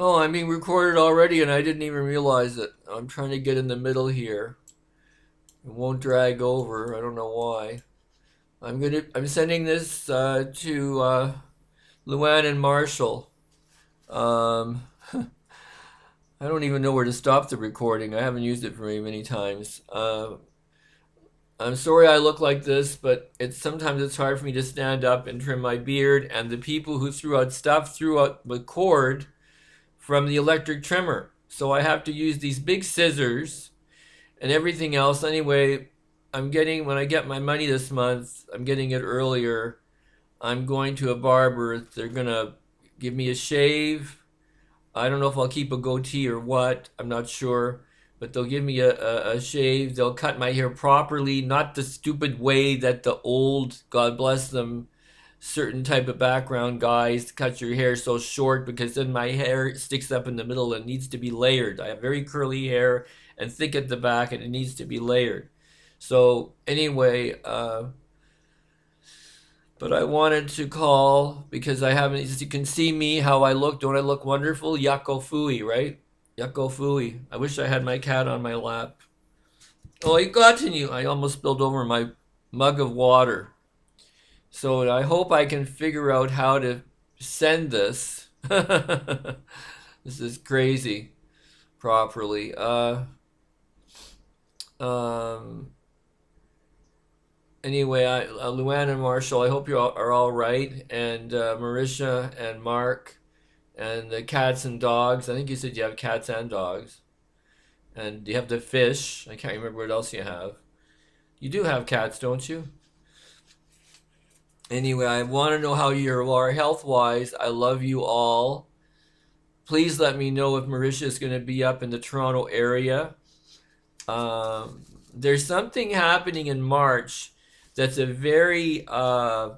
Oh, I'm being recorded already and I didn't even realize it. I'm trying to get in the middle here. It won't drag over. I don't know why. I'm sending this to Luanne and Marshall. Um, I don't even know where to stop the recording. I haven't used it very many times. I'm sorry I look like this, but sometimes it's hard for me to stand up and trim my beard, and the people who threw out stuff threw out the cord from the electric trimmer. So I have to use these big scissors and everything else. Anyway, when I get my money this month, I'm getting it earlier. I'm going to a barber. They're going to give me a shave. I don't know if I'll keep a goatee or what. I'm not sure. But they'll give me a shave. They'll cut my hair properly, not the stupid way that the old, God bless them, certain type of background guys cut your hair so short, because then my hair sticks up in the middle and needs to be layered. I have very curly hair and thick at the back, and it needs to be layered. So anyway, but I wanted to call because I haven't. You can see me how I look. Don't I look wonderful? Yako fui, right? Yako fui. I wish I had my cat on my lap. Oh, I got in you. I almost spilled over my mug of water. So I hope I can figure out how to send this. This is crazy properly. Um, anyway, Luanne and Marshall, I hope you are all right. And Marisha and Mark and the cats and dogs. I think you said you have cats and dogs. And you have the fish. I can't remember what else you have. You do have cats, don't you? Anyway, I want to know how you are health wise. I love you all. Please let me know if Marisha is going to be up in the Toronto area. There's something happening in March that's a very, I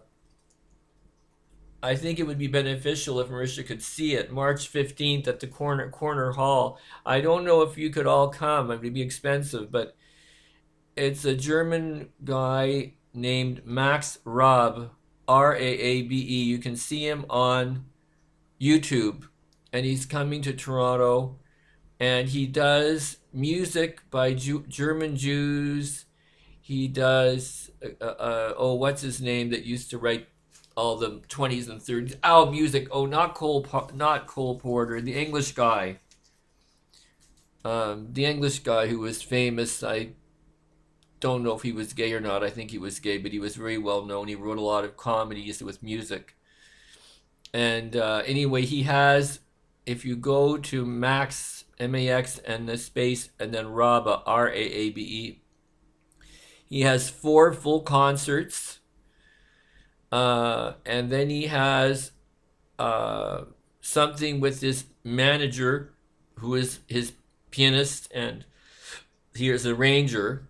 think it would be beneficial if Marisha could see it. March 15th at the corner hall. I don't know if you could all come. It would be expensive, but it's a German guy named Max Raabe, Raabe. You can see him on YouTube, and he's coming to Toronto, and he does music by German Jews. He does oh, what's his name that used to write all the 20s and 30s? Oh, music. Oh, not Cole Porter, the English guy. The English guy who was famous. I don't know if he was gay or not. I think he was gay, but he was very well known. He wrote a lot of comedies with music. And anyway, he has, if you go to Max, M-A-X, and the space, and then Raabe, R-A-A-B-E, he has 4 full concerts. And then he has something with his manager, who is his pianist, and he is a arranger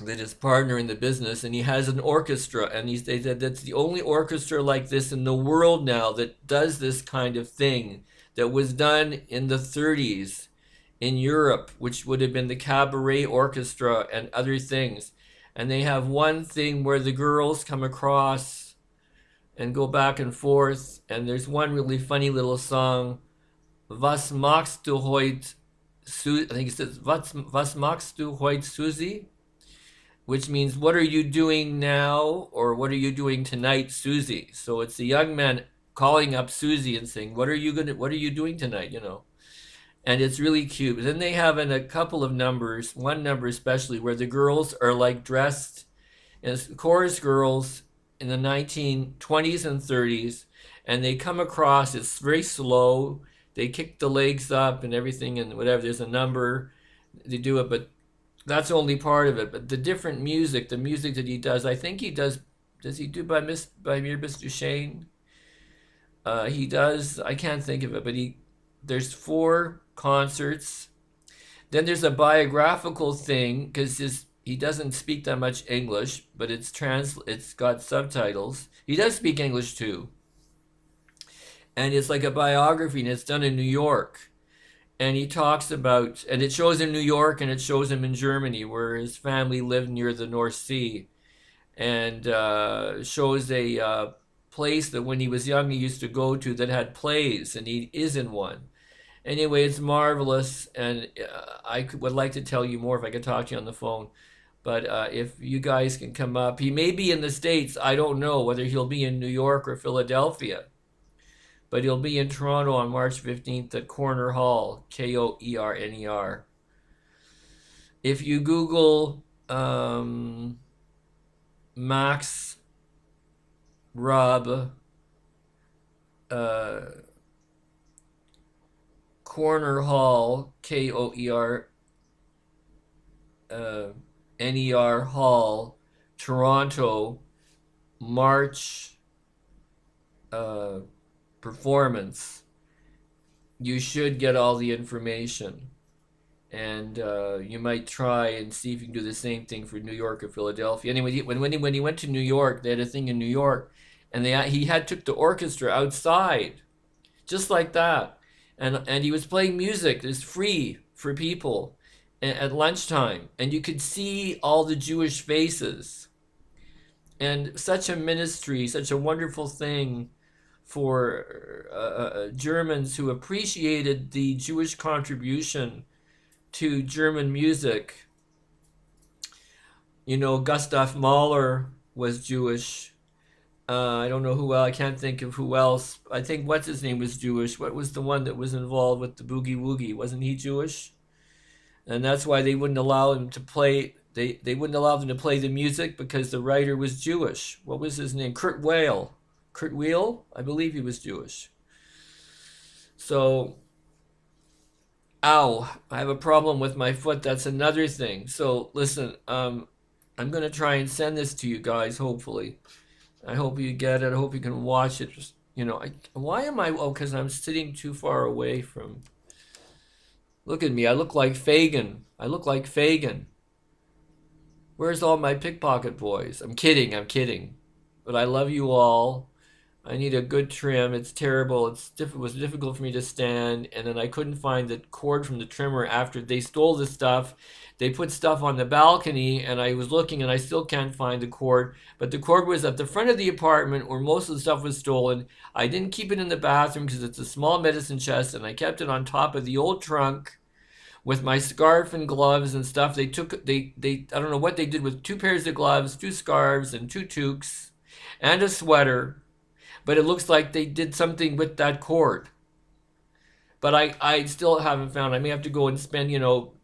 that is partner in the business, and he has an orchestra, and they said that's the only orchestra like this in the world now that does this kind of thing, that was done in the 30s in Europe, which would have been the cabaret orchestra and other things. And they have one thing where the girls come across and go back and forth, and there's one really funny little song, Was machst du heute, I think it says, Was machst du heute, Susie? Which means, what are you doing now, or what are you doing tonight, Susie? So it's a young man calling up Susie and saying, what are you doing tonight, And it's really cute. Then they have in a couple of numbers, one number especially, where the girls are like dressed as chorus girls in the 1920s and 30s, and they come across, it's very slow, they kick the legs up and everything, and whatever, there's a number, they do it, but that's only part of it. But the different music, the music that he does, I think he does he do by Mirbis Duchesne? He does, I can't think of it, but there's 4 concerts. Then there's a biographical thing, because he doesn't speak that much English, but it's got subtitles. He does speak English too. And it's like a biography, and it's done in New York. And he talks about, and it shows in New York, and it shows him in Germany, where his family lived near the North Sea, and shows a place that when he was young he used to go to that had plays, and he is in one. Anyway, it's marvelous, and would like to tell you more if I could talk to you on the phone. But if you guys can come up, he may be in the States. I don't know whether he'll be in New York or Philadelphia. But he'll be in Toronto on March 15th at Corner Hall, Koerner. If you Google Max Raabe, Corner Hall, Koerner Hall, Toronto, March performance, you should get all the information. And you might try and see if you can do the same thing for New York or Philadelphia. Anyway, when he went to New York, they had a thing in New York, and he took the orchestra outside, just like that, and he was playing music that's free for people at lunchtime, and you could see all the Jewish faces, and such a ministry, such a wonderful thing for Germans who appreciated the Jewish contribution to German music. You know, Gustav Mahler was Jewish. I don't know who else. I can't think of who else. I think what's his name was Jewish. What was the one that was involved with the boogie woogie? Wasn't he Jewish? And that's why they wouldn't allow him to play. They wouldn't allow them to play the music because the writer was Jewish. What was his name? Kurt Weill. Kurt Weill? I believe he was Jewish. So, ow, I have a problem with my foot. That's another thing. So, listen, I'm going to try and send this to you guys, hopefully. I hope you get it. I hope you can watch it. Just, you know, why am I... Oh, because I'm sitting too far away from... Look at me. I look like Fagin. I look like Fagin. Where's all my pickpocket boys? I'm kidding. But I love you all. I need a good trim. It's terrible. It was difficult for me to stand, and then I couldn't find the cord from the trimmer after they stole the stuff. They put stuff on the balcony, and I was looking, and I still can't find the cord. But the cord was at the front of the apartment where most of the stuff was stolen. I didn't keep it in the bathroom because it's a small medicine chest, and I kept it on top of the old trunk with my scarf and gloves and stuff. They I don't know what they did with 2 pairs of gloves, 2 scarves, and 2 toques, and a sweater. But it looks like they did something with that cord. But I still haven't found. I may have to go and spend, you know,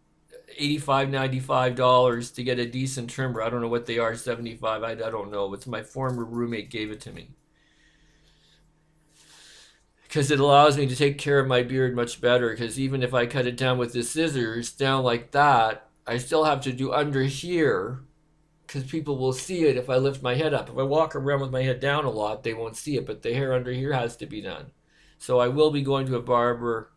$85, $95 to get a decent trimmer. I don't know what they are, 75. I don't know. It's my former roommate gave it to me. Because it allows me to take care of my beard much better. Because even if I cut it down with the scissors, down like that, I still have to do under here. Because people will see it if I lift my head up. If I walk around with my head down a lot, they won't see it. But the hair under here has to be done. So I will be going to a barber.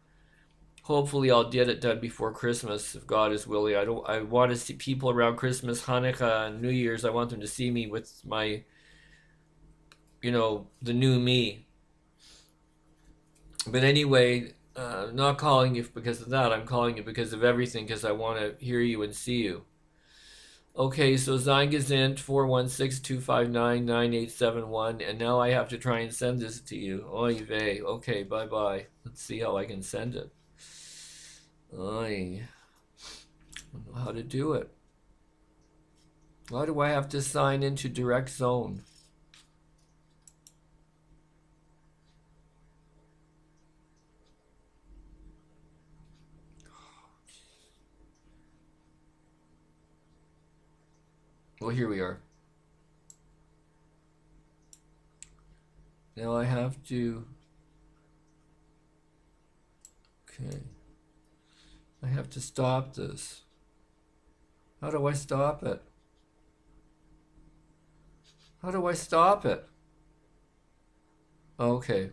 Hopefully I'll get it done before Christmas, if God is willing. I want to see people around Christmas, Hanukkah, and New Year's. I want them to see me with my, you know, the new me. But anyway, I'm not calling you because of that. I'm calling you because of everything, because I want to hear you and see you. Okay, so Zeingezint 416-259-9871, and now I have to try and send this to you. Oy vey. Okay, bye-bye. Let's see how I can send it. Oy. I don't know how to do it. Why do I have to sign into Direct Zone? Well, here we are. Now I have to... Okay. I have to stop this. How do I stop it? How do I stop it? Okay.